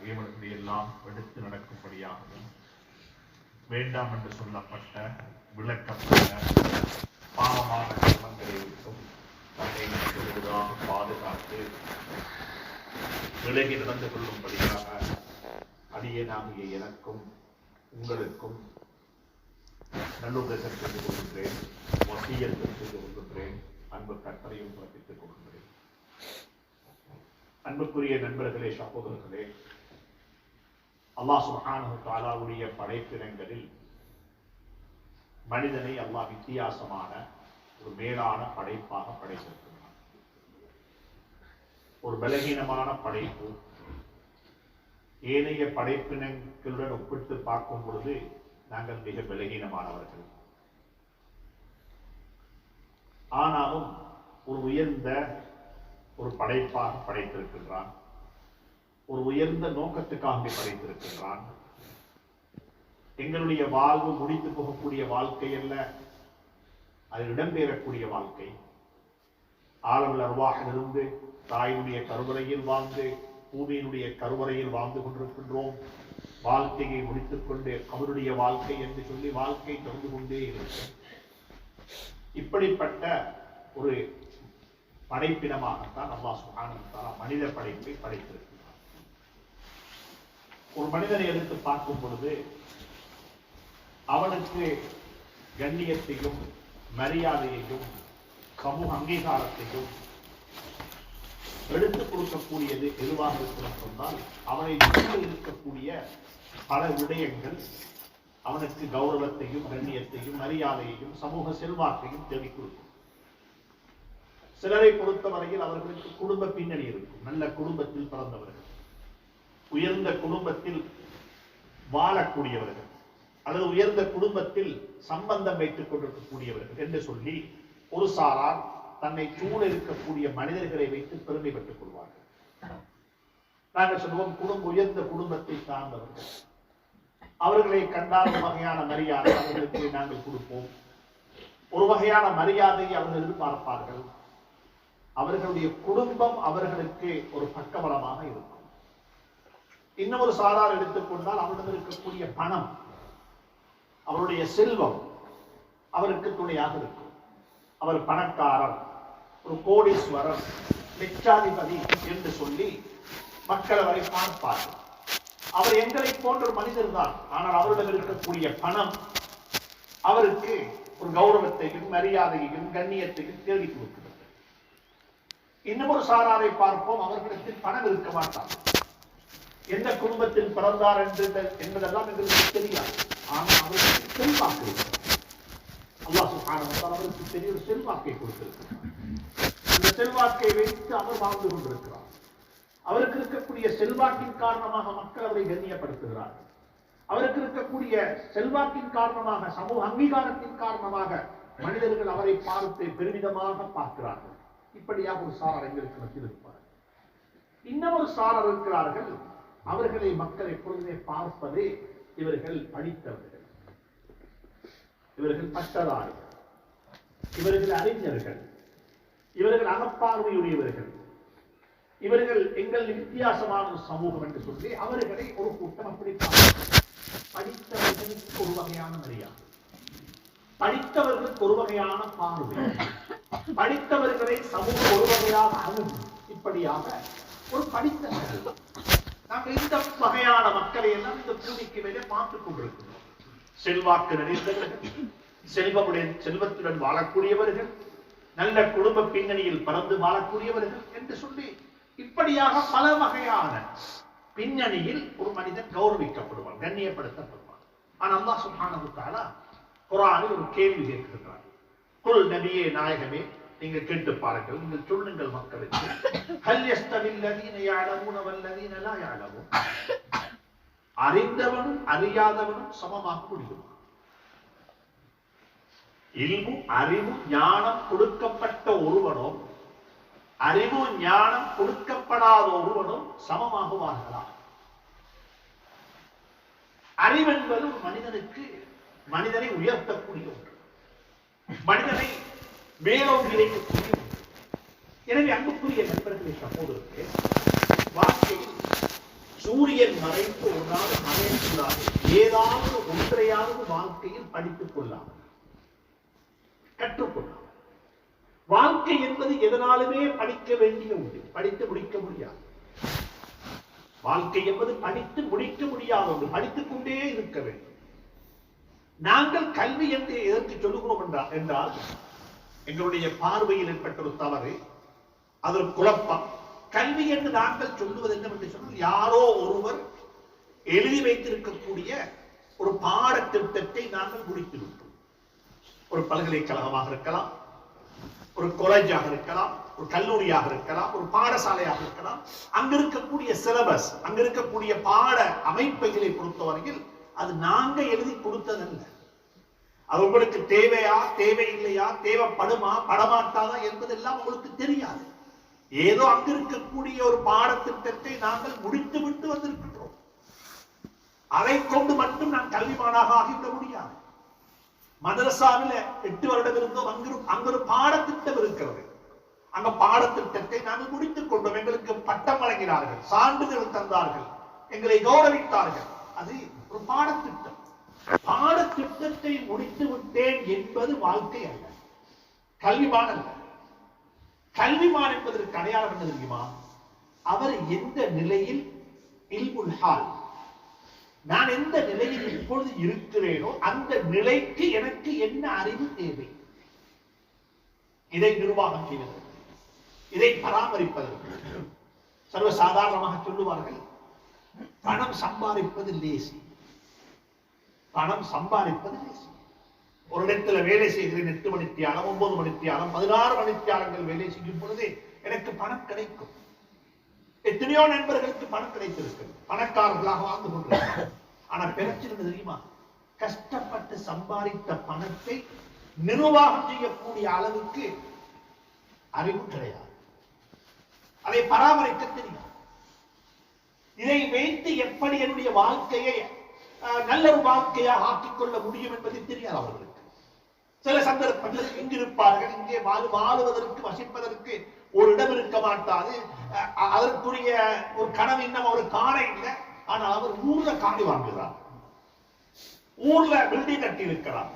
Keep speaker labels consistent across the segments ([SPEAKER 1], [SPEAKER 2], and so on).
[SPEAKER 1] ஏவல்களை எல்லாம் எடுத்து நடக்கும்படியாகவும் வேண்டாம் என்று சொல்லப்பட்ட விளக்கப்பட்ட பாவமான கர்மங்களை விட்டும் தன்னை முழுவதாக பாதுகாத்து விலகி நடந்து கொள்ளும்படியாக அடியேனாகிய எனக்கும் உங்களுக்கும் நல்லுபதேசம் செய்து கொள்கின்றேன், வசியத்தை செய்து கொள்கின்றேன், அன்பு கட்டளையும் பிறப்பித்துக் கொள்கின்றேன். அன்புக்குரிய நண்பர்களே, சகோதரர்களே, அல்லாஹ் சுப்ஹானஹு வ தஆலாவுடைய படைப்பினங்களில் மனிதனை அல்லாஹ் வித்தியாசமான ஒரு மேலான படைப்பாக படைத்திருக்கிறார். ஒரு பலகீனமான படைப்பு. ஏனைய படைப்பினங்களுடன் ஒப்பிட்டு பார்க்கும் பொழுது நாங்கள் மிக பலகீனமானவர்கள். ஆனாலும் ஒரு உயர்ந்த ஒரு படைப்பாக படைத்திருக்கின்றான். ஒரு உயர்ந்த நோக்கத்துக்காக படைத்திருக்கின்றான். எங்களுடைய வாழ்வு முடித்து போகக்கூடிய வாழ்க்கை அல்ல, அதில் இடம்பெறக்கூடிய வாழ்க்கை. ஆலமுல் அர்வாஹிலிருந்து தாயினுடைய கருவறையில் வாழ்ந்து பூமியினுடைய கருவறையில் வாழ்ந்து கொண்டிருக்கின்றோம். வாழ்க்கையை முடித்துக் கொண்டு அவருடைய வாழ்க்கை என்று சொல்லி வாழ்க்கை தொடர்ந்து கொண்டே இருக்கும். இப்படிப்பட்ட ஒரு படைப்பினமாகத்தான் அல்லாஹ் சுப்ஹானஹு வ தஆலா மனித படைப்பை படைத்திருக்கிறார். ஒரு மனிதனை எடுத்து பார்க்கும் பொழுது அவனுக்கு கண்ணியத்தையும் மரியாதையையும் சமூக அங்கீகாரத்தையும் எடுத்துக் கொடுக்கக்கூடியது எதுவாக இருக்கிறது சொன்னால் அவனை இருக்கக்கூடிய பல விடயங்கள் அவனுக்கு கௌரவத்தையும் கண்ணியத்தையும் மரியாதையையும் சமூக செல்வாக்கையும் தேடிக் கொடுக்கும். சிலரை பொறுத்தவரையில் அவர்களுக்கு குடும்ப பின்னணி இருக்கும். நல்ல குடும்பத்தில் பிறந்தவர்கள், உயர்ந்த குடும்பத்தில் வாழக்கூடியவர்கள், அல்லது உயர்ந்த குடும்பத்தில் சம்பந்தம் வைத்துக் கொண்டிருக்கக்கூடியவர்கள் என்று சொல்லி ஒரு சாரார் தன்னை சூழ இருக்கக்கூடிய மனிதர்களை வைத்து பெருமை பெற்றுக் கொள்வார்கள். நாங்கள் சொல்லுவோம் உயர்ந்த குடும்பத்தை சார்ந்தவர்கள். அவர்களை கண்டால் ஒரு வகையான மரியாதை அவர்களுக்கு நாங்கள் கொடுப்போம். ஒரு வகையான மரியாதையை அவர்கள் எதிர்பார்ப்பார்கள். அவர்களுடைய குடும்பம் அவர்களுக்கு ஒரு பக்கபலமாக இருக்கும். இன்னும் ஒரு சாரார் எடுத்துக்கொண்டால் அவரிடம் இருக்கக்கூடிய பணம், அவருடைய செல்வம் அவருக்கு துணையாக இருக்கும். அவர் பணக்காரர், ஒரு கோடீஸ்வரர், லட்சாதிபதி என்று சொல்லி மக்கள் அவரை பார்ப்பார்கள். அவர் எங்களை போன்ற ஒரு மனிதர் தான். ஆனால் அவரிடம் இருக்கக்கூடிய பணம் அவருக்கு ஒரு கௌரவத்தையும் மரியாதையையும் கண்ணியத்தையும் தேடி கொடுக்கிறது. இன்னும் ஒரு சாராரை பார்ப்போம், அவர்களிடத்தில் பணம் இருக்க மாட்டார். எந்த குடும்பத்தில் பிறந்தார் என்பதெல்லாம் எங்களுக்கு தெரியாது. ஆனால் அவருக்கு செல்வாக்கு இருக்கிறது. அல்லாஹ் சுப்ஹானஹு வ தஆலா அவருக்கு பெரிய ஒரு செல்வாக்கை கொடுத்திருக்கிறார். அந்த செல்வாக்கை வைத்து அவர் வாழ்ந்து கொண்டிருக்கிறார். அவருக்கு இருக்கக்கூடிய செல்வாக்கின் காரணமாக மக்கள் அவரை கண்ணியப்படுத்துகிறார்கள். அவருக்கு இருக்கக்கூடிய செல்வாக்கின் காரணமாக சமூக அங்கீகாரத்தின் காரணமாக மனிதர்கள் அவரை பார்த்து பெருமிதமாக பார்க்கிறார்கள். இப்படியாக ஒரு சாரார் எங்களுக்கு மத்தியில் இருப்பார்கள். இன்னும் ஒரு சாரார் இருக்கிறார்கள், அவர்களை மக்கள் எப்பொழுதுமே பார்ப்பதே இவர்கள் படித்தவர்கள், இவர்கள் பட்டதாரிகள், இவர்கள் அறிஞர்கள், இவர்கள் அகப்பார்வையுடையவர்கள், இவர்கள் எங்கள் வித்தியாசமான சமூகம் என்று சொல்லி அவர்களை ஒரு கூட்டம் அப்படி படித்தவர்களுக்கு ஒரு வகையான மரியாதை, படித்தவர்களுக்கு ஒரு வகையான பார்வை, படித்தவர்களை சமூகம் ஒரு வகையாக அணுகு, இப்படியாக ஒரு படித்தவர்கள். நாங்கள் இந்த வகையான மக்களை எல்லாம் இந்த பூமிக்கு மேலே பார்த்துக் கொண்டிருக்கிறோம். செல்வாக்கு நிறைந்தவர்கள், செல்வத்துடன் வாழக்கூடியவர்கள், நல்ல குடும்ப பின்னணியில் பறந்து வாழக்கூடியவர்கள் என்று சொல்லி இப்படியாக பல வகையான பின்னணியில் ஒரு மனிதன் கௌரவிக்கப்படுவான், கண்ணியப்படுத்தப்படுவான். ஆனால் அல்லாஹ் சுப்ஹானஹு வ தஆலா குர்ஆனில் ஒரு கேள்வி கேட்கிறார். குல் நபியே, நாயகமே, நீங்கள் கேட்டு பாருங்கள், நீங்கள் சொல்லுங்கள் மக்களுக்கு, ஹல் யஸ்தவில் லதீன யஅலமூன வல்லதீன லா யஅலமூன், அறிந்தவனும் அறியாதவனும் சமமாக முடியுமா? இல்மு, அறிவு, ஞானம் கொடுக்கப்பட்ட ஒருவனும் அறிவு ஞானம் கொடுக்கப்படாத ஒருவனும் சமமாக வாழ்கிறார். அறிவென்பது ஒரு மனிதனுக்கு மனிதனை உயர்த்தக்கூடிய ஒன்று, மனிதனை மேலோங்கி வைக்கக்கூடிய ஒன்று. எனவே அன்புக்குரிய நண்பர்களே, சகோதரர்களே, வாழ்க்கையில் சூரியன் மறைந்து ஒரு நாள் மறையக்கூடாது. ஏதாவது ஒன்றையாவது வாழ்க்கையில் படித்துக் கொள்ளாமல் கற்றுக்கொள்ளாமல். வாழ்க்கை என்பது எதனாலுமே படிக்க வேண்டிய ஒன்று, படித்து முடிக்க முடியாது. வாழ்க்கை என்பது படித்து முடிக்க முடியாத ஒன்று, படித்துக் கொண்டே இருக்க வேண்டும். நாங்கள் கல்வி என்று எதற்கு சொல்லுகிறோம் என்றால் எங்களுடைய பார்வையில் ஏற்பட்ட ஒரு தவறு, அது ஒரு குழப்பம். கல்வி என்று நாங்கள் சொல்லுவது என்னவென்று சொன்னால், யாரோ ஒருவர் எழுதி வைத்திருக்கக்கூடிய ஒரு பாடத்திட்டத்தை நாங்கள் முடித்துவிட்டோம். ஒரு பல்கலைக்கழகமாக இருக்கலாம், ஒரு காலேஜாக இருக்கலாம், ஒரு கல்லூரியாக இருக்கலாம், ஒரு பாடசாலையாக இருக்கலாம். அங்க இருக்கக்கூடிய சிலபஸ், அங்க இருக்கக்கூடிய பாட அமைப்புகளை பொறுத்தவரையில் அது நாங்க எழுதி கொடுத்ததல்ல. அது உங்களுக்கு தேவையா, தேவையில்லையா, தேவைப்படுமா, படமாட்டாதா என்பதெல்லாம் உங்களுக்கு தெரியாது. ஏதோ அங்க இருக்கக்கூடிய ஒரு பாடத்திட்டத்தை நாங்கள் முடித்து விட்டு வந்திருக்கின்றோம். அதை கொண்டு மட்டும் நான் கல்விமானாக ஆகிவிட முடியாது. மதரசாவில் 8 வருடம் இருந்தோம், அங்க ஒரு பாடத்திட்டம் இருக்கிறது. அங்க பாடத்திட்டத்தை நாங்கள் முடித்துக் கொண்டோம். எங்களுக்கு பட்டம் வழங்கினார்கள், சான்றிதழ் தந்தார்கள், எங்களை கௌரவித்தார்கள். அது ஒரு பாடத்திட்டம். பாடத்திட்டத்தை முடித்து விட்டேன் என்பது வாழ்க்கை அல்ல, கல்விமான் அல்ல. கல்விமான் என்பதற்கு அடையாளம் என்ன தெரியுமா? அவர் எந்த நிலையில் இல்முல் ஹால், நான் எந்த நிலையில் இப்பொழுது இருக்கிறேனோ அந்த நிலைக்கு எனக்கு என்ன அறிவு தேவை, இதை நிர்வாகம் செய்வது, இதை பராமரிப்பதற்கு. சர்வசாதாரணமாக சொல்லுவார்கள், பணம் சம்பாதிப்பது லேசி, பணம் சம்பாதிப்பது லேசி. ஒரு இடத்துல வேலை செய்கிறேன், 8 மணித்தியாலம், 9 மணித்தியாலம், 16 மணித்தியாலங்கள் வேலை செய்யும் பொழுது எனக்கு பணம் கிடைக்கும். எத்தனையோ நண்பர்களுக்கு பணம் கிடைத்திருக்கு, பணக்காரர்களாக வாழ்ந்து கொண்டிருக்கிறார். ஆனா பிரச்சனை தெரியுமா? கஷ்டப்பட்டு சம்பாதித்த பணத்தை நிர்வாகம் செய்யக்கூடிய அளவுக்கு அறிவு கிடையாது, அதை பராமரிக்க தெரியும். இதை வைத்து எப்படி என்னுடைய வாழ்க்கையை நல்ல ஒரு வாழ்க்கையாக ஆக்கிக் கொள்ள முடியும் என்பது தெரியாது அவர்களுக்கு. சில சந்தர்ப்பங்களில் இங்கிருப்பார்கள், இங்கே வாழுவதற்கு வசிப்பதற்கு ஒரு இடம் இருக்க மாட்டாது, அதற்குரிய ஒரு கனவு இன்னும் அவர் காண இல்லை. ஆனால் அவர் ஊர்ல காணி வாங்குகிறார், ஊர்ல பில்டிங் கட்டி இருக்கிறார்,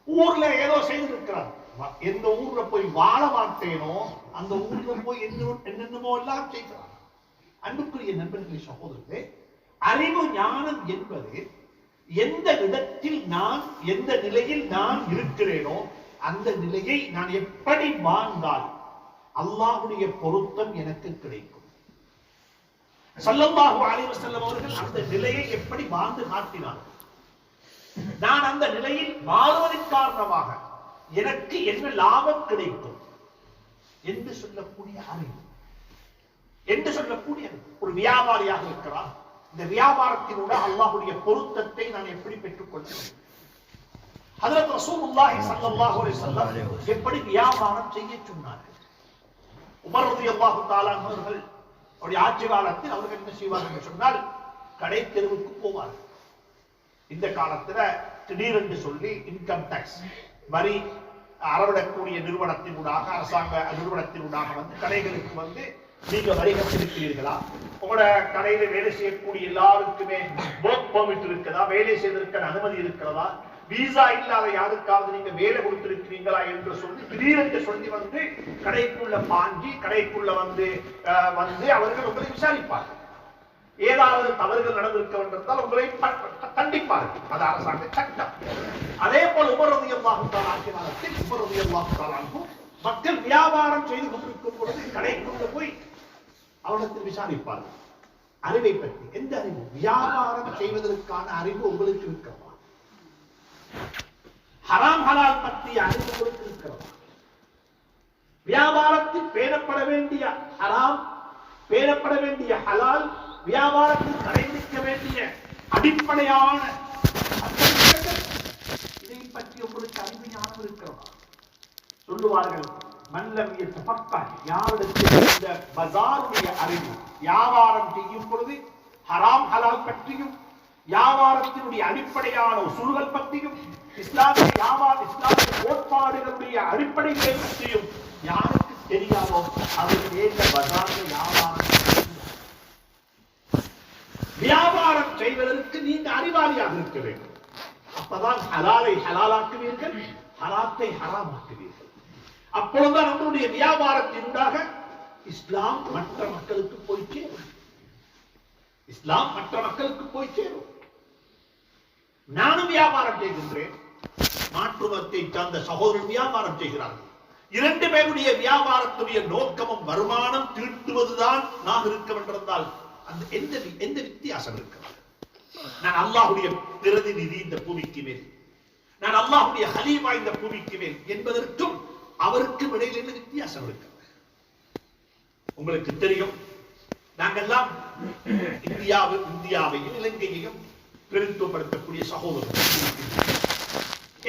[SPEAKER 1] ஊர்ல ஏதோ செய்திருக்கிறார். எந்த ஊர்ல போய் வாழ மாட்டேனோ அந்த ஊர்ல போய் என்னென்னமோ எல்லாம் செய்கிறார். அன்புக்குரிய நண்பர்களே, சகோதரர்களே, அறிவு ஞானம் என்பது எந்த இடத்தில் நான், எந்த நிலையில் நான் இருக்கிறேனோ அந்த நிலையை நான் எப்படி வாழ்ந்தால் அல்லாஹ்வுடைய பொருத்தம் எனக்கு கிடைக்கும். ஸல்லல்லாஹு அலைஹி வஸல்லம் அவர்கள் அந்த நிலையை எப்படி வாழ்ந்து காட்டினார்கள். நான் அந்த நிலையில் வாழ்வதன் காரணமாக எனக்கு என்ன லாபம் கிடைக்கும் என்று சொல்லக்கூடிய அறிவு, என்று சொல்லக்கூடிய ஒரு வியாபாரியாக இருக்கிறார். இந்த வியாபாரத்தினோட அல்லாஹ்வுடைய பொருத்தத்தை நான் எப்படி பெற்றுக் கொள்கிறேன்? ஹஜ்ரத் ரசூலுல்லாஹி ஸல்லல்லாஹு அலைஹி வஸல்லம் எப்படி வியாபாரம் செய்ய சொன்னார்கள்? உமர் ரலியல்லாஹு தஆலா அவர்கள் அவருடைய ஆட்சி காலத்தில் அவர்கள் என்ன செய்வார்கள் என்று சொன்னால், கடை தெருவுக்கு போவார்கள். இந்த காலத்துல திடீரென்று சொல்லி இன்கம் டாக்ஸ் வரி அறவிடக்கூடிய நிறுவனத்தினூடாக, அரசாங்க நிறுவனத்தினூடாக வந்து கடைகளுக்கு வந்து, நீங்க வரி கட்டிருக்கிறீர்களா, உங்களோட கடையில வேலை செய்யக்கூடிய எல்லாருக்குமே ஒர்க் பெர்மிட் இருக்கிறதா, வேலை செய்வதற்கான அனுமதி இருக்கிறதா, விசா இல்லாத யாருக்காவது நீங்க வேலை கொடுத்திருக்கிறீங்களா என்று சொல்லி திடீரென்று சொல்லி வந்து கடைக்குள்ள பாஞ்சி, கடைக்குள்ள வந்து அவர்கள் உங்களை விசாரிப்பார்கள். ஏதாவது தவறுகள் நடந்திருக்க வேண்டியிருந்தால் உங்களை தண்டிப்பார்கள். அது அரசாங்க சட்டம். அதே போல உமர் ரலியல்லாஹு தஆலா ஆட்சி காலத்தில் உமர் ரலியல்லாஹு தஆலா மக்கள் வியாபாரம் செய்து கொண்டிருக்கும் பொழுது கடைக்குள்ள போய் அவரிடத்தில் விசாரிப்பார்கள் அறிவை பற்றி. எந்த அறிவு? வியாபாரம் செய்வதற்கான அறிவு உங்களுக்கு இருக்கிறதா? ஹராம் ஹலால் பற்றிய அறிவு உங்களுக்கு இருக்கிறதா? வியாபாரத்தில் பேணப்பட வேண்டிய ஹராம், பேணப்பட வேண்டிய ஹலால், வியாபாரத்தில் கடைபிடிக்க வேண்டிய அடிப்படையான இதை பற்றி உங்களுக்கு அறிவு ஞானம் இருக்கிறதா? சொல்லுவார்கள், மல்லமிய தபக்கஹ், யாரிடத்தில் இந்த பஜாருடைய அறிவு, வியாபாரம் செய்யும் பொழுது ஹராம் ஹலால் பற்றியும், வியாபாரத்தினுடைய அடிப்படையான உசூல்கள் பற்றியும், இஸ்லாமிய கோட்பாடுகளுடைய அடிப்படைகளை பற்றியும் யாருக்கு தெரியாதோ அவர் சேர்ந்த பஜார்ல வியாபாரம். வியாபாரம் செய்வதற்கு நீங்க அறிவாளியாக இருக்க வேண்டும். அப்பதான் ஹலாலை ஹலாலாக்குவீர்கள், ஹராத்தை ஹராமாக்குவீர்கள். அப்பொழுதுதான் நம்மளுடைய வியாபாரத்தினூடாக இஸ்லாம் மற்ற மக்களுக்கு போய் சேரும். இஸ்லாம் மற்ற மக்களுக்கு போய் சேரும். நானும் வியாபாரம் செய்கின்றேன், மாற்று மதத்தை சார்ந்த சகோதரர் வியாபாரம் செய்கிறார்கள். இரண்டு பேருடைய வியாபாரத்துடைய நோக்கமும் வருமானம் தீட்டுவதுதான் நான் இருக்க வேண்டியிருந்தால் அந்த எந்த வித்தியாசம் இருக்கிறது? நான் அல்லாஹ்வுடைய பிரதிநிதி இந்த பூமிக்கு மேல், நான் அல்லாஹ்வுடைய ஹலீஃபா இந்த பூமிக்கு மேல் என்பதற்கும் அவருக்கும் இடையில் என்ன வித்தியாசம் இருக்கிறது? உங்களுக்கு தெரியும், நாங்கெல்லாம் இந்தியாவையும் இலங்கையையும் பிரதித்துவப்படுத்தக்கூடிய சகோதரர்கள்.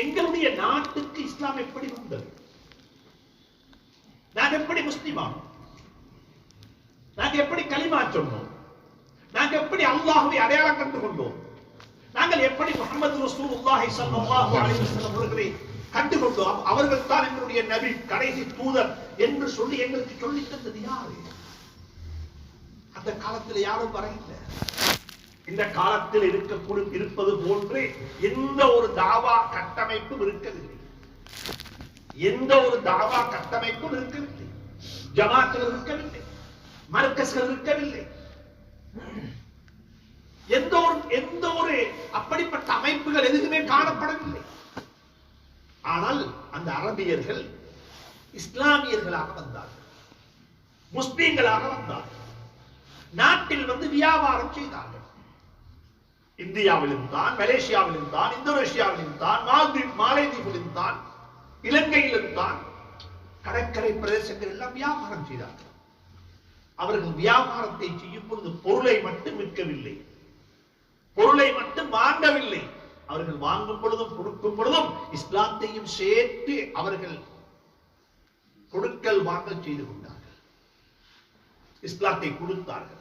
[SPEAKER 1] எங்களுடைய நாட்டுக்கு இஸ்லாம் எப்படி வந்தது? நாங்க எப்படி முஸ்லிமானோம்? நாங்க எப்படி கலிமா சொன்னோம்? நாங்க எப்படி அல்லாஹ்வை அடையாளம் கண்டு கொண்டோம்? நாங்கள் எப்படி முஹம்மது ரசூலுல்லாஹி ஸல்லல்லாஹு அலைஹி வஸல்லம் அவர்களை கண்டு கொண்டோம்? அவர்கள் தான் எங்களுடைய நபி, கடைசி தூதர் என்று சொல்லி எங்களுக்கு சொல்லி தந்தது யாரு? அந்த காலத்தில் யாரும் வரையில்லை. இந்த காலத்தில் இருப்பது போன்று எந்த ஒரு தாவா கட்டமைப்பும் இருக்கவில்லை. எந்த ஒரு தாவா கட்டமைப்பும் இருக்கவில்லை. ஜமாத்துகள் இருக்கவில்லை, மர்கஸ்கள் இருக்கவில்லை. எந்த ஒரு அப்படிப்பட்ட அமைப்புகள் எதுவுமே காணப்படவில்லை. ஆனால் அந்த அரபியர்கள் இஸ்லாமியர்களாக வந்தார்கள், முஸ்லிம்களாக வந்தார்கள். நாட்டில் வந்து வியாபாரம் செய்தார்கள். இந்தியாவிலும் தான், மலேசியாவிலும் தான், இந்தோனேஷியாவிலும் தான், மாலைதீவிலும் தான், இலங்கையிலும் தான், கடற்கரை பிரதேசங்கள் எல்லாம் வியாபாரம் செய்தார்கள். அவர்கள் வியாபாரத்தை செய்யும் பொழுது பொருளை மட்டும் விற்கவில்லை, பொருளை மட்டும் வாங்கவில்லை. அவர்கள் வாங்கும் பொழுதும் கொடுக்கும் பொழுதும் இஸ்லாத்தையும் சேர்த்து அவர்கள் கொடுக்கல் வாங்கல் செய்து கொண்டார்கள். இஸ்லாத்தை கொடுத்தார்கள்.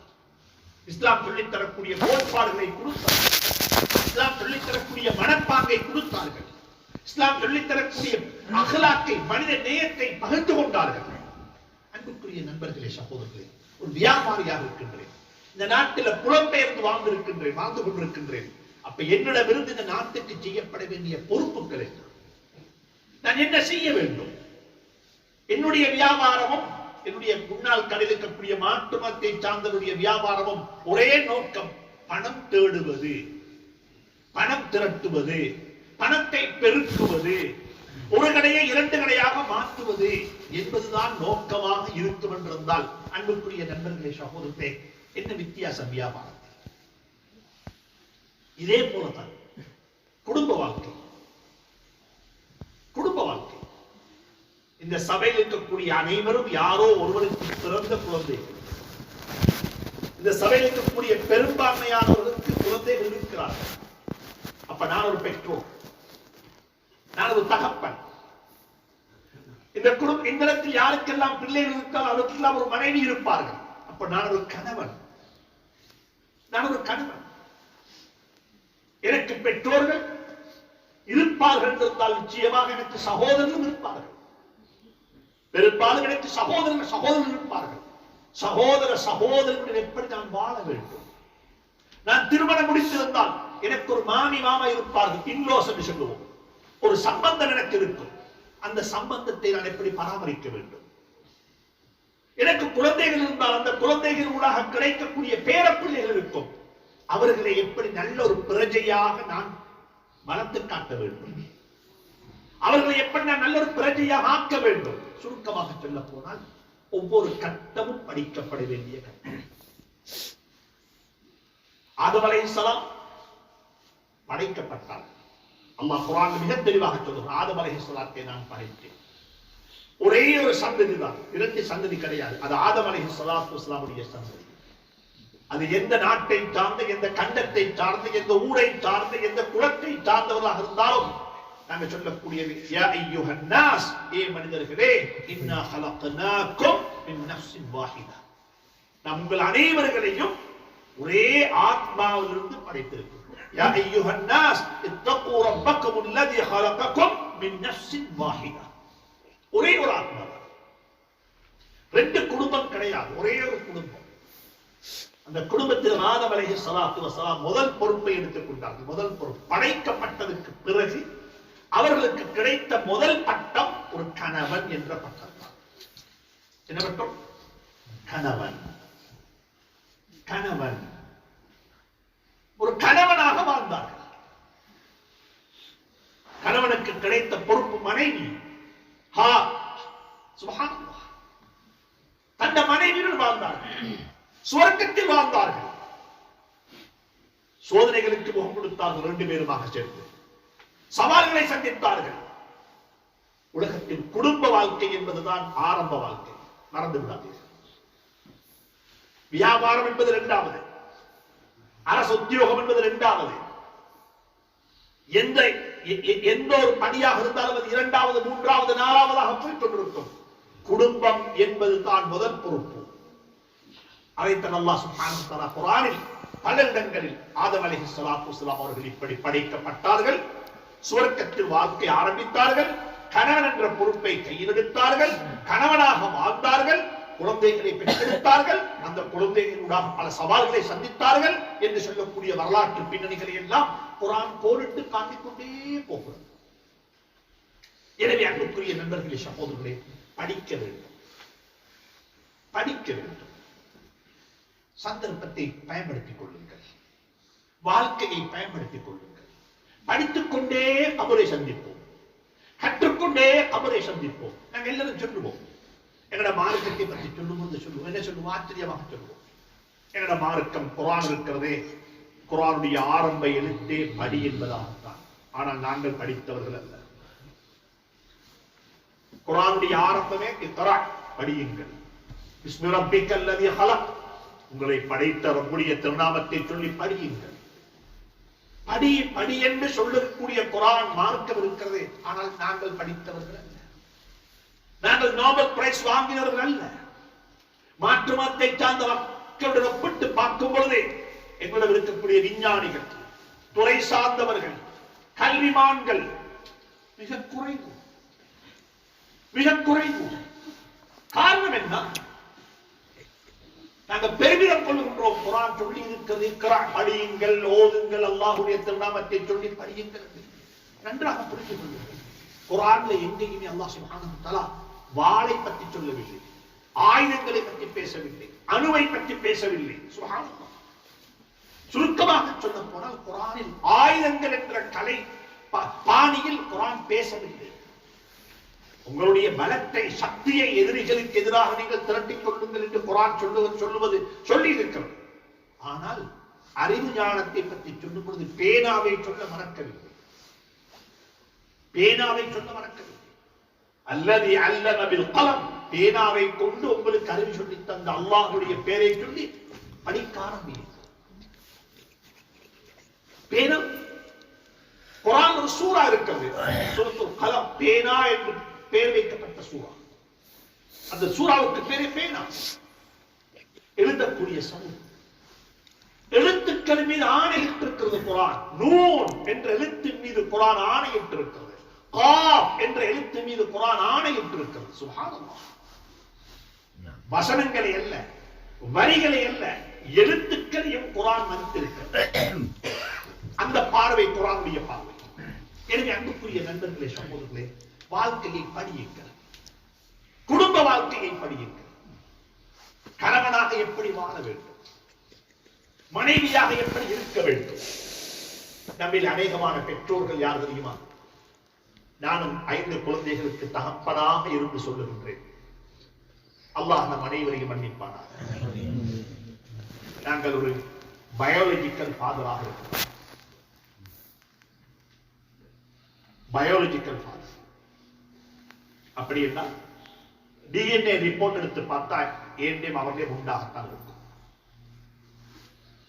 [SPEAKER 1] இஸ்லாம் சொல்லித் தரக்கூடிய கோட்பாடுகளை கொடுத்தார்கள். இஸ்லாம் சொல்லித் தரக்கூடிய மனப்பாங்கை கொடுத்தார்கள். இஸ்லாம் சொல்லித் தரக்கூடிய அகலாக்கை, மனித நேயத்தை பகிர்ந்து கொண்டார்கள். அன்புக்குரிய நண்பர்களே, சகோதரர்களே, ஒரு வியாபாரியாக இருக்கின்றேன். இந்த நாட்டில் புலம்பெயர்ந்து வாழ்ந்து கொண்டிருக்கின்றேன். அப்ப என்னிடமிருந்து இந்த நாட்டுக்கு செய்யப்பட வேண்டிய பொறுப்புகள் என்ன? நான் என்ன செய்ய வேண்டும்? என்னுடைய வியாபாரமும் என்னுடைய முன்னால் கடையிலிருக்கக்கூடிய மாற்று மதத்தை சார்ந்தவருடைய வியாபாரமும் ஒரே நோக்கம், பணம் தேடுவது, பணம் திரட்டுவது, பணத்தை பெருக்குவது, ஒரு கடையை இரண்டு கடையாக மாற்றுவது என்பதுதான் நோக்கமாக இருக்கும் என்றிருந்தால், அன்புக்குரிய நண்பர்களே, சகோதரர்களே, என்ன வித்தியாசம் வியாபாரம்? இதே போலதான் குடும்ப வாழ்க்கை. குடும்ப வாழ்க்கை, இந்த சபையில் இருக்கக்கூடிய அனைவரும் யாரோ ஒருவருக்கு பிறந்த குழந்தைகள். இந்த சபையில் இருக்கக்கூடிய பெரும்பான்மையானவர்களுக்கு குழந்தைகள் இருக்கிறார்கள். அப்ப நான் ஒரு பெற்றோர், நான் ஒரு தகப்பன். இந்த குடும்ப இந்த இடத்தில் யாருக்கெல்லாம் பிள்ளைகள் இருக்கால் அவருக்கெல்லாம் ஒரு மனைவி இருப்பார்கள். அப்ப நான் ஒரு கணவன், நான் ஒரு கணவன். எனக்கு பெற்றோர்கள் இருப்பார்கள் என்றால் நிச்சயமாக எனக்கு சகோதரர்கள் இருப்பார்கள். பெரும்பாலும் எனக்கு சகோதரர்கள் இருப்பார்கள். சகோதரர்கள் எப்படி நான் வாழ வேண்டும்? நான் திருமணம் முடித்திருந்தால் எனக்கு ஒரு மாமா இருப்பார்கள், இன்லோஸ் என்று சொல்லுவோம். ஒரு சம்பந்தம் எனக்கு இருக்கும். அந்த சம்பந்தத்தை நான் எப்படி பராமரிக்க வேண்டும்? எனக்கு குழந்தைகள் இருந்தால் அந்த குழந்தைகள் ஊடாக கிடைக்கக்கூடிய பேரப்பிள்ளைகள் இருக்கும். அவர்களை எப்படி நல்ல ஒரு பிரஜையாக நான் வளர்த்து காட்ட வேண்டும்? அவர்களை எப்படி நான் நல்ல ஒரு பிரஜையாக ஆக்க வேண்டும்? சுருக்கமாக சொல்ல போனால் ஒவ்வொரு கட்டமும் படிக்கப்பட வேண்டிய கட்டம். ஆதம் அலைஹிஸ்ஸலாம் படைக்கப்பட்டார். அல்லாஹ் குர்ஆனில் மிக தெளிவாக சொல்கிறார், ஆதம் அலைஹிஸ்ஸலாத்தை நான் படைத்தேன். ஒரே ஒரு சந்ததி தான், இரண்டு சந்ததி கிடையாது. அது ஆதம் அலைஹிஸ்ஸலாத்து வஸ்ஸலாமுடைய சந்ததி. அது எந்த நாட்டை சார்ந்த, எந்த கண்டத்தை சார்ந்த, எந்த ஊரை சார்ந்த, எந்த குலத்தை சார்ந்தவர்களாக இருந்தாலும் நாங்கள் சொல்லக்கூடியது, யா அய்யுஹன் நாஸ், ஏ மனிதர்களே, இன்னா ஹலக்னாக்கும் மின் நஃப்ஸின் வாஹிதா, நாம் உங்கள் அனைவர்களையும் ஒரே ஆத்மாவிலிருந்து படைத்திருக்கிறோம். யா அய்யுஹன் நாஸ் இத்தகூ ரப்பக்கும் அல்லதி ஹலகக்கும் மின் நஃப்ஸின் வாஹிதா. ஒரே ஒரு ஆத்மா, ரெண்டு குடும்பம் கிடையாது, ஒரே ஒரு குடும்பம். அந்த குடும்பத்தில் ஆதம் அலைஹிஸ்ஸலாத்து வஸலாம் முதல் பொறுப்பை எடுத்துக் கொண்டார்கள். முதல் பொறுப்பு படைக்கப்பட்டதற்கு பிறகு அவர்களுக்கு கிடைத்த முதல் பட்டம் ஒரு கணவன் என்ற பட்டம் தான். என்ன பட்டம்? கணவன். கணவன். ஒரு கணவனாக வாழ்ந்தார்கள். கணவனுக்கு கிடைத்த பொறுப்பு மனைவி. சுப்ஹானல்லாஹ். தந்த மனைவியுடன் வாழ்ந்தார்கள். சுவர்க்கத்தில் வாழ்ந்தார்கள். சோதனைகளுக்கு முகம் கொடுத்தார்கள். 2 பேருமாக சேர்ந்து சவால்களை சந்தித்தார்கள். உலகத்தில் குடும்ப வாழ்க்கை என்பதுதான் ஆரம்ப வாழ்க்கை. மறந்து விடாதீர்கள். வியாபாரம் என்பது 2வது, அரசு உத்தியோகம் என்பது 2வது. எந்த ஒரு பணியாக இருந்தாலும் அது 2வது, 3வது, 4வதாக போய் கொண்டிருக்கும். குடும்பம் என்பது தான் முதல் பொறுப்பு. அதைத்தான் அல்லாஹ் சுப்ஹானஹு வ தஆலா குர்ஆனில் பல இடங்களில் ஆதம் அலைஹிஸ்ஸலாத்து வஸலாம் அவர்கள் இப்படி படைக்கப்பட்டார்கள். சுவர்க்கத்தில் வாழ்க்கை ஆரம்பித்தார்கள். கணவன் என்ற பொறுப்பை கையில் எடுத்தார்கள். கணவனாக வாழ்ந்தார்கள். குழந்தைகளை பெற்றெடுத்தார்கள். அந்த குழந்தைகளூடாக பல சவால்களை சந்தித்தார்கள் என்று சொல்லக்கூடிய வரலாற்று பின்னணிகளை எல்லாம் குர்ஆன் கோடிட்டு காட்டிக்கொண்டே போகிறது. எனவே அன்புக்குரிய நண்பர்களே, சகோதரர்களே, படிக்க வேண்டும். படிக்க வேண்டும். சந்தர்ப்பத்தை பயன்படுத்திக் கொள்ளுங்கள். வாழ்க்கையை பயன்படுத்திக் கொள்ளுங்கள். படித்துக் கொண்டே கபரை சந்திப்போம். கற்றுக்கொண்டே கபரை சந்திப்போம். நாங்கள் எல்லாரும் சொல்லுவோம், எங்கட மார்க்கத்தை பற்றி சொல்லும்போது சொல்லுவோம். என்ன சொல்லுவோம்? ஆச்சரியமாக சொல்லுவோம். எங்கட மார்க்கம் குர்ஆன் இருக்கிறதே, குர்ஆனுடைய ஆரம்ப எழுத்தே படி என்பதாகத்தான். ஆனால் நாங்கள் படித்தவர்கள் அல்ல. குர்ஆனுடைய ஆரம்பமே இக்ரா, படியுங்கள். பிஸ்மி ரப்பிக்கல் லதீ ஹலக், உங்களை படைத்த ரப்புடைய திருநாமத்தை சொல்லி படியுங்கள். படி படி என்று சொல்லக்கூடிய குர்ஆன் மார்க்கம் இருக்கிறது. ஆனால் நாங்கள் படித்தவர்கள் அல்ல. நாங்கள் நோபல் பிரைஸ் வாங்கினவர்கள் அல்ல. மாற்று மதத்தை சார்ந்த மக்களுடன் ஒப்பிட்டு பார்க்கும் பொழுது எங்களிடம் இருக்கக்கூடிய விஞ்ஞானிகள், துறை சார்ந்தவர்கள், கல்விமான்கள் மிக குறைவு. மிக குறைவு. காரணம் என்ன? நாங்கள் பெருமிதம் கொள்கின்றோம். குர்ஆன் சொல்லி இருக்கிறது, இக்ரா, படியுங்கள், ஓதுங்கள், அல்லாஹ்வுடைய திருநாமத்தை சொல்லி படியுங்கள். நன்றாக புரிந்து கொள்ளுங்கள். குர்ஆன்ல எங்கேயுமே அல்லாஹ் சுப்ஹானஹு வ தஆலா வாளை பற்றி சொல்லவில்லை, ஆயுதங்களை பற்றி பேசவில்லை, அணுவை பற்றி பேசவில்லை. சுப்ஹானல்லாஹ். சுருக்கமாக சொல்ல போனால் குர்ஆனில் ஆயுதங்கள் என்ற கலை பாணியில் குர்ஆன் பேசவில்லை. உங்களுடைய பலத்தை, சக்தியை எதிரிகளுக்கு எதிராக நீங்கள் திரட்டிக் கொள்ளுங்கள் என்று குர்ஆன் சொல்லுவது சொல்லி இருக்கிறது. ஆனால் அறிவு ஞானத்தை பற்றி சொல்லும் பொழுது பேனாவை சொல்ல மறக்கவில்லை. பேனாவை சொல்ல மறக்கவில்லை. அல்லதி அல்லம பில் கலம், பேனாவை கொண்டு உங்களுக்கு அறிவு சொல்லி தந்த அல்லாஹ்வுடைய பெயரை சொல்லி படிக்க ஆரம்பியுங்கள். பேனா, குர்ஆன் ஒரு சூரா இருக்கிறது, சூரத்துல் கலம். பேனா என்று பெயர் வைக்கப்பட்ட சூரா. அந்த சூராவுக்கு பேரே பேனா. எழுதக்கூடிய சமூகம். எழுத்துக்கள் மீது ஆணையிட்டிருக்கிறது குர்ஆன். நூன் என்ற எழுத்தின் மீது குர்ஆன் ஆணையிட்டிருக்கிறது. காஃப் என்ற எழுத்து மீது குர்ஆன் ஆணையிட்டிருக்கிறது. சுப்ஹானல்லாஹ். வசனங்களை அல்ல, வரிகளை அல்ல, எழுத்துக்களையும் குர்ஆன் மதித்திருக்கிறது. அந்த பார்வை குர்ஆனுடைய பார்வை. எனவே அன்புக்குரிய நண்பர்களே, சகோதரர்களே, வாழ்க்கையை படியுங்கள். குடும்ப வாழ்க்கையை படியுங்கள். கணவனாக எப்படி வாழ வேண்டும், மனைவியாக எப்படி இருக்க வேண்டும். நம்மில் அநேகமான பெற்றோர்கள் யார் தெரியுமா? நானும் 5 குழந்தைகளுக்கு தகப்பனாக இருந்து சொல்லுகின்றேன். அல்லாஹ் நம் அனைவரையும் மன்னிப்பானாக. நாங்கள் ஒரு பயாலஜிக்கல் ஃபாதராக இருக்கிறோம். Biological father. அப்படி என்றால் டிஎன்ஏ ரிப்போர்ட் எடுத்து பார்த்தா ஏன்டேம் அவர்களே உண்டாகத்தான் இருக்கும்.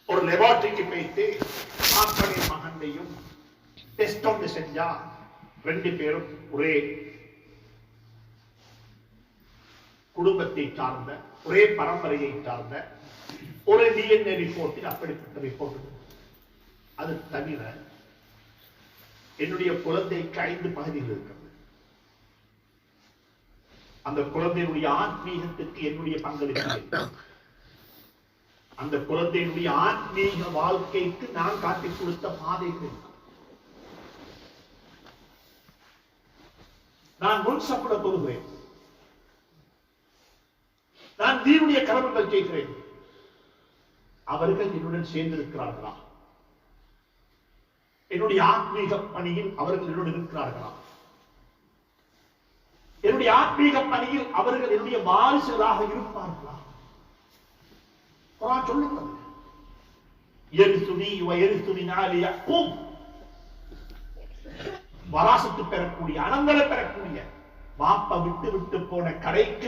[SPEAKER 1] ஒரு லெபார்டரிக்கு போயிட்டு மாப்பனையும் மகனையும் டெஸ்ட் ஒன்று செஞ்சா 2 பேரும் ஒரே குடும்பத்தை சார்ந்த, ஒரே பரம்பரையை சார்ந்த ஒரு டிஎன்ஏ ரிப்போர்ட்டில் அப்படிப்பட்ட ரிப்போர்ட். அது தவிர என்னுடைய குழந்தைக்கு 5 பகுதிகள் இருக்கிறது. அந்த குழந்தையுடைய ஆத்மீகத்துக்கு என்னுடைய பங்களிப்பு. அந்த குழந்தையினுடைய ஆத்மீக வாழ்க்கைக்கு நான் காட்டிக் கொடுத்த பாதைகள். நான் முன் சப்பட தொழுகிறேன், நான் தீனுடைய கடமைகள் செய்கிறேன். அவர்கள் என்னுடன் சேர்ந்திருக்கிறார்களா? என்னுடைய ஆத்மீக பணியில் அவர்கள் என்னுடன் இருக்கிறார்களா? என்னுடைய ஆத்மீக பணியில் அவர்கள் என்னுடைய வாரிசுகளாக இருப்பார்களா? குர்ஆன் சொல்லுகிறது, யரிசுனி வ யரிசுனி நாலி யக்கூப், வராசத்து பெறக்கூடிய, அனந்தர பெறக்கூடிய, வாப்ப விட்டு விட்டு போன கடைக்கு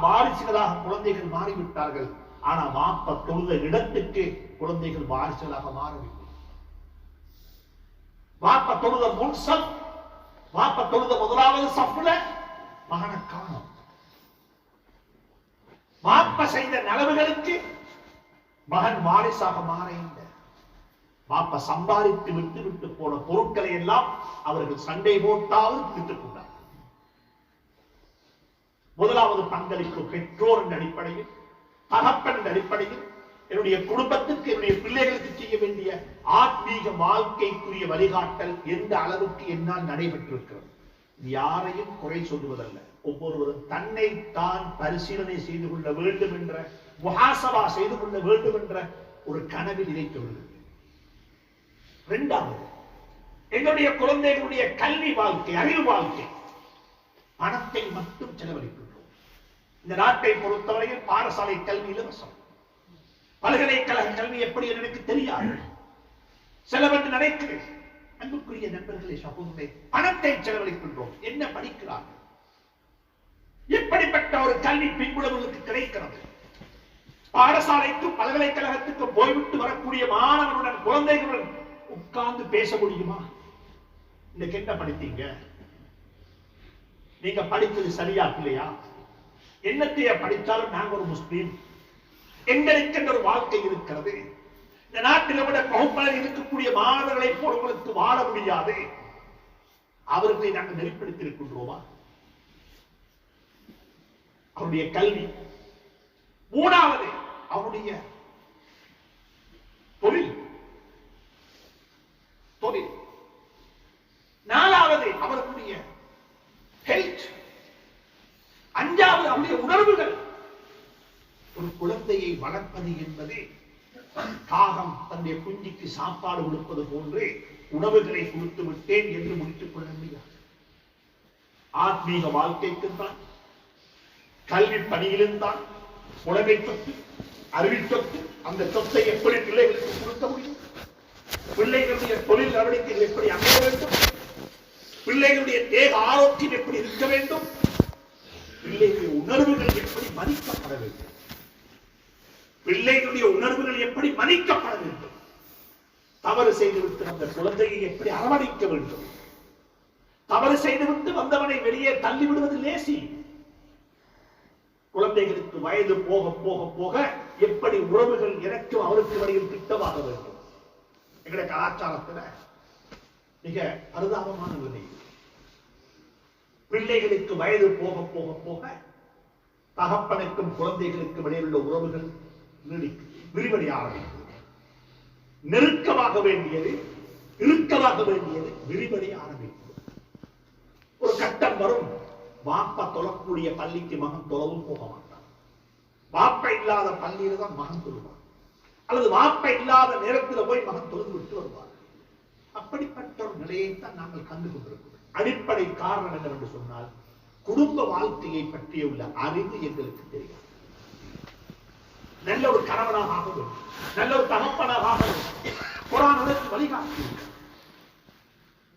[SPEAKER 1] வாரிசுகளாக குழந்தைகள் மாறிவிட்டார்கள். ஆனா வாப்ப தொழுத இடத்துக்கு குழந்தைகள் வாரிசுகளாக மாறவில்லை. வாப்ப தொழுத முன் சப், வாப்ப தொழுத முதலாவது சப்புல மகனை காணும். வாப்ப செய்த நலவுகளுக்கு மகன் வாரிசாக மாற இல்லை. வாப்ப சம்பாதித்து விட்டு விட்டு போன பொருட்களை எல்லாம் அவர்கள் சண்டை போட்டாலும் பிடித்துக் கொண்டார். முதலாவது பங்களிப்பு பெற்றோர் என்ற அடிப்படையில், தகப்பன் என்ற அடிப்படையில், என்னுடைய குடும்பத்துக்கு, என்னுடைய பிள்ளைகளுக்கு செய்ய வேண்டிய ஆத்மீக வாழ்க்கைக்குரிய வழிகாட்டல் எந்த அளவுக்கு என்னால் நடைபெற்றிருக்கிறது. யாரையும் குறை சொல்லுவதல்ல, ஒவ்வொருவரும் தன்னை தான் பரிசீலனை செய்து கொள்ள வேண்டும் என்ற, முஹாசபா செய்து கொள்ள வேண்டும் என்ற ஒரு கனவில் இதை சொல்லுங்கள். இரண்டாவது, எங்களுடைய குழந்தைகளுடைய கல்வி வாழ்க்கை, அறிவு வாழ்க்கை, பணத்தை மட்டும் செலவழிக்கின்றோம். இந்த நாட்டை பொறுத்தவரையில் பாடசாலை கல்வி இலவசம், பல்கலைக்கழக கல்வி எப்படி எனக்கு தெரியாது, செலவென்று நினைக்கிறேன். அன்புக்குரிய நண்பர்களே, சகோதரர்களே, பணத்தை செலவழிக்கின்றோம். என்ன படிக்கிறார்கள்? எப்படிப்பட்ட ஒரு கல்வி பின்புலங்களுக்கு கிடைக்கிறது? பாடசாலைக்கு பல்கலைக்கழகத்துக்கு போய்விட்டு வரக்கூடிய மாணவனுடன், குழந்தைகளுடன் உட்கார்ந்து பேச முடியுமா? இன்னைக்கு என்ன படித்தீங்க? நீங்க படித்தது சரியா இல்லையா? என்னத்தைய படித்தாலும் நாங்க ஒரு முஸ்லீம், எங்களுக்கு ஒரு வாழ்க்கை இருக்கிறது. இந்த நாட்டில் விட பகுப்பளவில் இருக்கக்கூடிய மாணவர்களை போல உங்களுக்கு வாழ முடியாது. அவர்களை நாங்கள் நெறிப்படுத்தி இருக்கின்றோமா? அவருடைய கல்வி. மூணாவது, அவருடைய தொழில். நாலாவது, அவர்களுடைய ஹெல்த். அஞ்சாவது, அவருடைய உணர்வுகள். ஒரு குழந்தையை வளர்ப்பது என்பது காகம் தன்னுடைய குஞ்சிக்கு சாப்பாடு கொடுப்பது போன்று உணவுகளை கொடுத்து விட்டேன் என்று முடித்துக் கொள்ள முடியாது. ஆத்மீக வாழ்க்கைக்கும் தான், கல்வி பணியிலும் தான், உலகை சொத்து, அறிவி சொத்து, அந்த சொத்தை எப்படி பிள்ளைகளுக்கு கொடுக்க முடியும்? பிள்ளைகளுடைய தொழில் நடவடிக்கைகள் எப்படி அமைய வேண்டும்? பிள்ளைகளுடைய தேக ஆரோக்கியம் எப்படி இருக்க வேண்டும்? பிள்ளைகளுடைய உணர்வுகள் எப்படி மதிக்கப்பட வேண்டும்? பிள்ளைகளுடைய உணர்வுகள் எப்படி மதிக்கப்பட வேண்டும்? தவறு செய்துவிட்டு அந்த குழந்தையை எப்படி அரவணைக்க வேண்டும்? தவறு செய்துவிட்டு வந்தவனை வெளியே தள்ளிவிடுவது லேசி. குழந்தைகளுக்கு வயது போக போக போக எப்படி உறவுகள் எனக்கும் அவருக்கு வழியில் திட்டமாக வேண்டும்? எங்களுடைய கலாச்சாரத்தில் மிக பரிதாபமான நிலை. பிள்ளைகளுக்கு வயது போக போக போக தகப்பனுக்கும் குழந்தைகளுக்கும் இடையில் உள்ள உறவுகள் விரிவடைய ஆரம்பிக்கிறது. நெருக்கமாக வேண்டியது, இறுக்கமாக வேண்டியது விரிவடைய ஆரம்பிக்கிறது. ஒரு கட்டம் வரும், வாப்பா தொழக்கூடிய பள்ளிக்கு மகன் தொழவும் போக மாட்டான். வாப்பா இல்லாத பள்ளியில தான் மகன் தொழுவான், அல்லது வாப்பா இல்லாத நேரத்தில் போய் மகன் தொழுது விட்டு வருவார். அப்படிப்பட்ட ஒரு நிலையைத்தான் நாங்கள் கண்டு கொண்டிருக்கிறோம். அடிப்படை காரணம் என்னவென்று சொன்னால், குடும்ப வாழ்க்கையை பற்றிய உள்ள அறிவு எங்களுக்கு தெரியாது. நல்ல ஒரு கணவனாக ஆக வேண்டும், நல்ல ஒரு தகப்பனாக ஆக வேண்டும். குர்ஆன் அதற்கு வழிகாட்டி.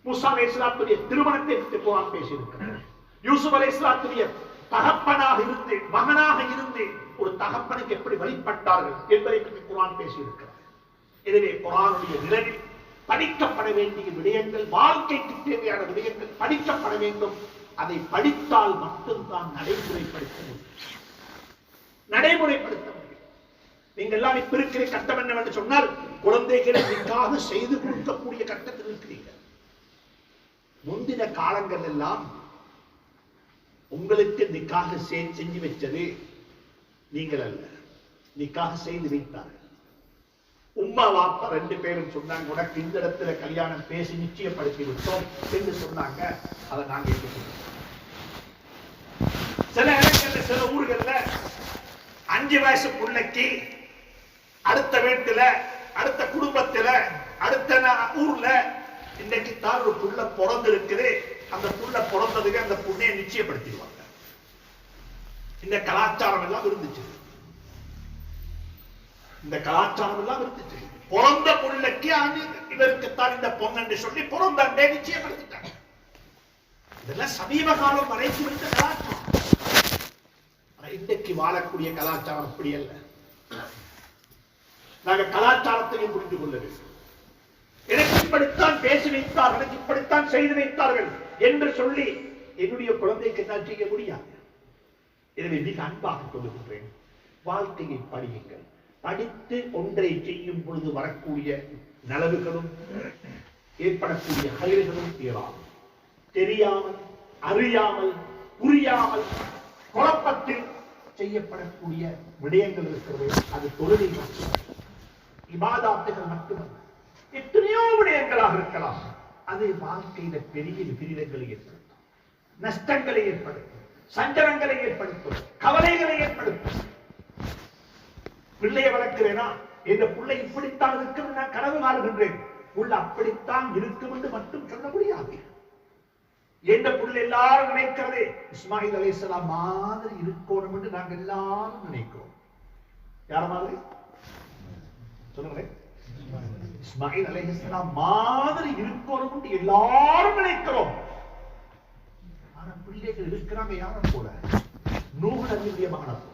[SPEAKER 1] மூசா அலைஹிஸ்ஸலாத்துடைய திருமணத்தை பற்றி குர்ஆன் பேசியிருக்கிறது. யூசுப் அலைஹிஸ்ஸலாத்துடைய தகப்பனாக இருந்து, மகனாக இருந்து ஒரு தகப்பனுக்கு எப்படி வழிபட்டார்கள் என்பதை பற்றி குர்ஆன் பேசியிருக்கிறது. எனவே குர்ஆனுடைய நிலையில் படிக்கப்பட வேண்டிய விடயங்கள், வாழ்க்கைக்கு தேவையான விடயங்கள் படிக்கப்பட வேண்டும். அதை படித்தால் மட்டும்தான் நடைமுறைப்படுத்த முடியும். நடைமுறைப்படுத்த முடியும். நீங்கள் எல்லாம் இப்ப இருக்கிற கட்டம் என்னவென்று சொன்னால், குழந்தைகளை நிக்காக செய்து கொடுக்கக்கூடிய கட்டத்தில் இருக்கிறீர்கள். முந்தின காலங்கள் எல்லாம் உங்களுக்கு நிக்காக செஞ்சு வச்சது நீங்கள் அல்ல, நிக்காக செய்து வைத்தார்கள். உம்மா வாப்பா 2 பேரும் சொன்னாங்க, உனக்கு இந்த இடத்துல கல்யாணம் பேசி நிச்சயப்படுத்தி விட்டோம் என்று சொன்னாங்க. அதை நாங்க ஏற்றுக்கொண்டோம். சில இடங்கள்ல சில ஊர்கள்ல 5 வயசு பிள்ளைக்கு அடுத்த வீட்டுல அடுத்த குடும்பத்துல அடுத்த ஊர்ல இன்னைக்கு தான் ஒரு புள்ள பிறந்து இருக்குது, அந்த புள்ள பிறந்ததுக்கு அந்த புண்ணைய நிச்சயப்படுத்திடுவாங்க. இந்த கலாச்சாரம் எல்லாம் இருந்துச்சு. இந்த கலாச்சாரம் எல்லாம் இருந்துச்சு. பிறந்த புள்ளைக்கு இவருக்குத்தான் இந்த பொண்ணு சொல்லி பிறந்த அண்டே நிச்சயப்படுத்திட்டாங்க. இதெல்லாம் சமீப காலம் வரைக்கும் இருந்த கலாச்சாரம். இன்றைக்கு வாழக்கூடிய கலாச்சாரம் அப்படி அல்ல. நாங்கள் கலாச்சாரத்தையும் புரிந்து கொள்ள வேண்டும். எனக்கு இப்படித்தான் பேசி வைத்தார்கள், எனக்கு இப்படித்தான் செய்து வைத்தார்கள் என்று சொல்லி என்னுடைய குழந்தைக்கு நான் செய்ய முடியாது. எனவே மிக அன்பாக சொல்லுகின்றேன், வாழ்க்கையை படியுங்கள். படித்து ஒன்றை செய்யும் பொழுது வரக்கூடிய நலவுகளும் ஏற்படக்கூடிய கயிறுகளும் ஏறாது. தெரியாமல் அறியாமல் புரியாமல் குழப்பத்தில் செய்யப்படக்கூடிய விடயங்கள் இருக்கிறது. அது தொழுகை மட்டும், இபாதத்துகள் மட்டுமல்ல, எத்தனையோ விடயங்களாக இருக்கலாம். அது வாழ்க்கையில பெரிய விபரீதங்களை ஏற்படுத்தும், நஷ்டங்களை ஏற்படுத்தும், சஞ்சலங்களை ஏற்படுத்தும், கவலைகளை ஏற்படுத்தும். பிள்ளையை வளர்க்கிறேனா, என்ற பிள்ளை இப்படித்தான் இருக்கும் நான் கனவு காணுகின்றேன், உள்ள அப்படித்தான் இருக்கும் என்று மட்டும் சொல்ல முடியாது. என்ற புள்ள எல்லாரும் நினைக்கிறது இஸ்மாயில் அலைஹிஸ்ஸலாம் மாதிரி இருக்கணும் என்று நாங்கள் எல்லாரும் நினைக்கிறோம். யார் மாதிரி சொல்லுங்களேன்? இஸ்மாயில் அலைஹிஸ்ஸலாம் மாதிரி இருக்கணும் என்று எல்லாரும் நினைக்கிறோம். ஆனா பிள்ளைகள் இருக்கிறாங்க யாரை போல? நூஹ் நபியுடைய மகனை போல.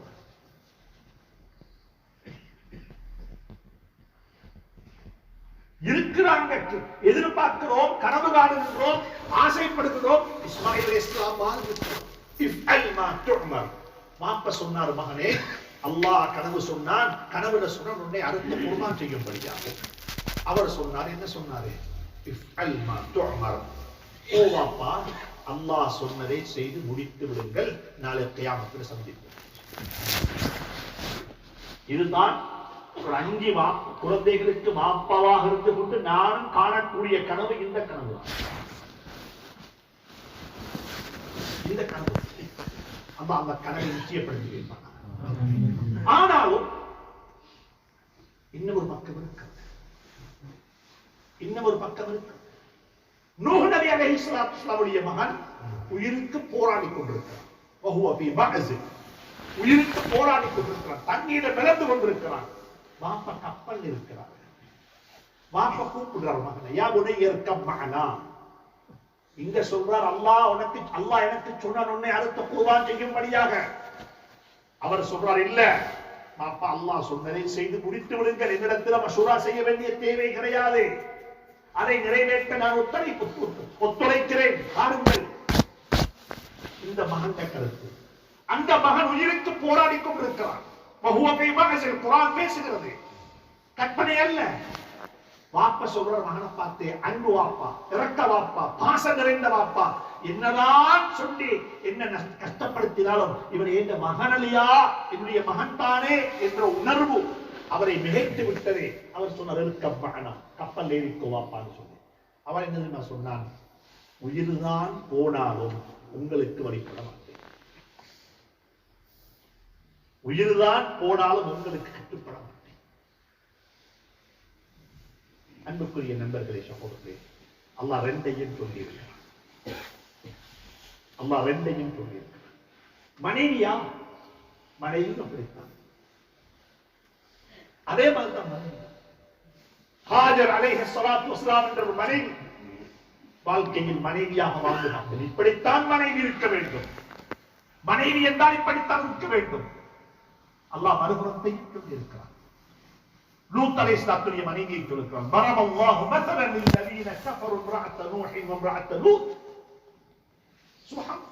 [SPEAKER 1] இருக்கிறாங்க, எதிர்பார்க்கிறோம், கனவு காணுகின்றோம், ஆசைப்படுகிறோம். இஸ்மாயில் அலைஹிஸ்ஸலாம் மாப்ப சொன்னார், மகனே அல்லாஹ் கனவு சொன்னான், கனவுல சொன்ன உடனே அடுத்த குர்பான் செய்யும்படியாக. அவர் சொன்னார், என்ன சொன்னாரு? ஓ வாப்பா, அல்லாஹ் சொன்னதை செய்து முடித்து விடுங்கள், நாளை கியாமத்தில் சந்திப்போம். இதுதான் ஒரு 5 குழந்தைகளுக்கு மாப்பாவாக இருந்து கொண்டு நானும் காணக்கூடிய கனவு. இந்த கனவு தான், இந்த கனவு அந்த கனவை நிச்சயப்படுத்தி வைப்பாங்க. ஆனாலும் இன்னொரு பக்கம் இருக்கிறது, இன்னொரு பக்கம் இருக்கிறது. நூஹ் நபி அலைஹிஸ்ஸலாமுடைய மகன் உயிருக்கு போராடி கொண்டிருக்கிறான். உயிருக்கு போராடி கொண்டிருக்கிறான், தண்ணீரை மிதந்து கொண்டிருக்கிறான். வாப்பா கப்பல் இருக்கிறார். வாப்பா கூப்பிடுறார் மகனை, யா புனைய இர்கப் மஅனா. இங்க சொல்றார், அல்லாஹ் எனக்கு சொன்ன உடனே அடுத்த குர்பான் செய்யும்படியாக. அவர் சொல்றார், இல்ல பாப்பா, அல்லாஹ் சொன்னதை செய்து முடித்து விடுங்கள், என்னிடத்தில் மஷூரா செய்ய வேண்டிய தேவை கிடையாது, அதை நிறைவேற்ற நான் ஒத்துழைக்கிறேன், பாருங்கள். இந்த மகன் கருத்து. அந்த மகன் உயிருக்கு போராடி கொண்டிருக்கிறான். குர்ஆன் பேசுகிறது, கற்பனை அல்ல. வாப்பா சொல்ற மகனை பார்த்து, அன்பு வாப்பா, இரக்க வாப்பா, பாசம் நிறைந்த வாப்பா, என்னதான் சொல்லி என்ன கஷ்டப்படுத்தினாலும் இவர் என்ற மகனலியா, என்னுடைய மகன் தானே என்ற உணர்வு அவரை மிகைத்து விட்டதே. அவர் சொன்னார், இருக்க கப்பல் ஏறிக்கோ வாப்பான்னு சொல்லி. அவர் என்ன சொன்னான்? உயிர்தான் போனாலும் உங்களுக்கு வழிபட மாட்டேன், உயிர்தான் போனாலும் உங்களுக்கு கட்டுப்பட மாட்டேன். அன்புக்குரிய நண்பர்களே, சகோதரர்களே, அல்லாஹ் 2ஐயும் சொல்லியிருக்கிறார். அல்லாஹ் 2ஐயும் சொல்லியிருக்கிறார். மனைவியா, மனைவியும் அப்படித்தான். அதே மாதிரிதான் மனைவி. ஹாஜர் அலைஹிஸ்ஸலாத்து வஸ்ஸலாம் என்ற ஒரு மனைவி வாழ்க்கையில் மனைவியாக வாழ்ந்தார்கள். இப்படித்தான் மனைவி இருக்க வேண்டும், மனைவி என்றால் இப்படித்தான் இருக்க வேண்டும். அல்லாஹ் மறுபுறத்தை சொல்லியிருக்கிறார். லூத் அலைஹிஸ்ஸலாத்துடைய மனைவியை சொல்லியிருக்கிறார். பரமல்லாஹு மஸலன் லில்லதீன கஃபரு இம்ரஅத நூஹ் வ இம்ரஅத லூத். சுப்ஹான்.